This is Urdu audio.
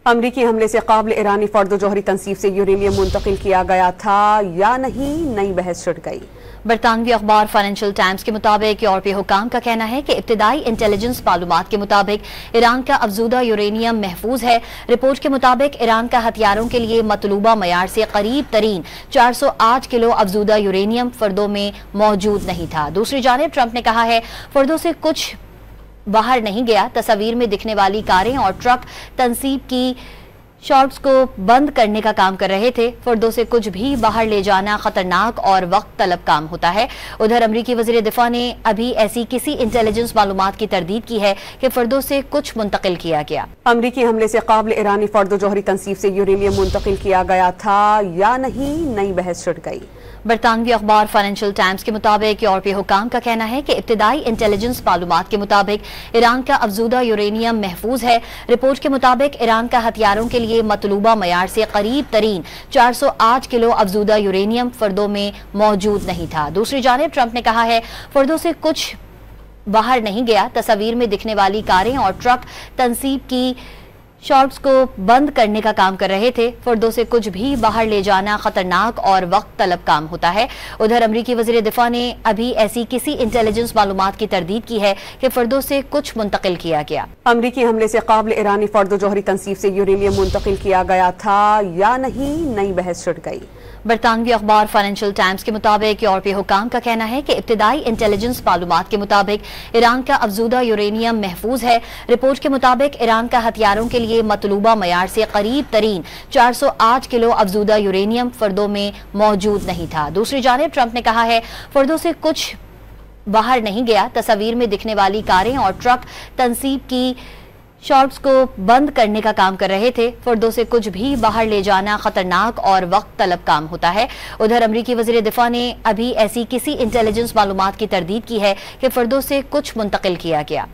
امریکی حملے سے قابل ایرانی فرد و جوہری تنصیب سے یورینیم منتقل کیا گیا تھا یا نہیں، نئی بحث چھڑ گئی۔ برطانوی اخبار فائنینشل ٹائمز کے مطابق یورپی حکام کا کہنا ہے کہ ابتدائی انٹیلیجنس معلومات کے مطابق ایران کا افزودہ یورینیم محفوظ ہے۔ رپورٹ کے مطابق ایران کا ہتھیاروں کے لیے مطلوبہ معیار سے قریب ترین 408 کلو افزودہ یورینیم فردوں میں موجود نہیں تھا۔ دوسری جانب ٹرمپ نے کہا ہے فردوں سے کچھ باہر نہیں گیا۔ تصاویر میں دکھنے والی کاریں اور ٹرک تنصیب کی شاٹس کو بند کرنے کا کام کر رہے تھے۔ فردوں سے کچھ بھی باہر لے جانا خطرناک اور وقت طلب کام ہوتا ہے۔ ادھر امریکی وزیر دفاع نے ابھی ایسی کسی انٹیلیجنس معلومات کی تردید کی ہے کہ فردوں سے کچھ منتقل کیا گیا۔ امریکی حملے سے قابل ایرانی فرد و جوہری تنصیب سے یورینیم منتقل کیا گیا تھا یا نہیں، نئی بحث چھڑ گئی۔ برطانوی اخبار فائنینشل ٹائمز کے مطابق یورپی حکام کا کہنا ہے کہ ابتدائی انٹیلیجنس معلومات کے مطابق ایران کا افزودہ یورینیم محفوظ ہے۔ رپورٹ کے مطابق ایران کا ہتھیاروں کے لیے مطلوبہ معیار سے قریب ترین 408 کلو افزودہ یورینیم فردوں میں موجود نہیں تھا۔ دوسری جانب ٹرمپ نے کہا ہے فردوں سے کچھ باہر نہیں گیا۔ تصاویر میں دکھنے والی کاریں اور ٹرک تنصیب کی شاٹس کو بند کرنے کا کام کر رہے تھے۔ فردوں سے کچھ بھی باہر لے جانا خطرناک اور وقت طلب کام ہوتا ہے۔ ادھر امریکی وزیر دفاع نے ابھی ایسی کسی انٹیلیجنس معلومات کی تردید کی ہے کہ فردوں سے کچھ منتقل کیا گیا۔ امریکی حملے سے قابل ایرانی فرد و جوہری تنصیب سے یورینیم منتقل کیا گیا تھا یا نہیں، نئی بحث چھڑ گئی۔ برطانوی اخبار فائنینشل ٹائمز کے مطابق یورپی حکام کا کہنا ہے کہ ابتدائی انٹیلیجنس معلومات کے مطابق ایران کا افزودہ یورینیم محفوظ ہے۔ رپورٹ کے مطابق ایران کا ہتھیاروں کے لیے مطلوبہ معیار سے قریب ترین 408 کلو افزودہ یورینیم فردوں میں موجود نہیں تھا۔ دوسری جانب ٹرمپ نے کہا ہے فردوں سے کچھ باہر نہیں گیا۔ تصاویر میں دکھنے والی کاریں اور ٹرک تنصیب کی شاٹس کو بند کرنے کا کام کر رہے تھے۔ فردوں سے کچھ بھی باہر لے جانا خطرناک اور وقت طلب کام ہوتا ہے۔ ادھر امریکی وزیر دفاع نے ابھی ایسی کسی انٹیلیجنس معلومات کی تردید کی ہے کہ فردوں سے کچھ منتقل کیا گیا۔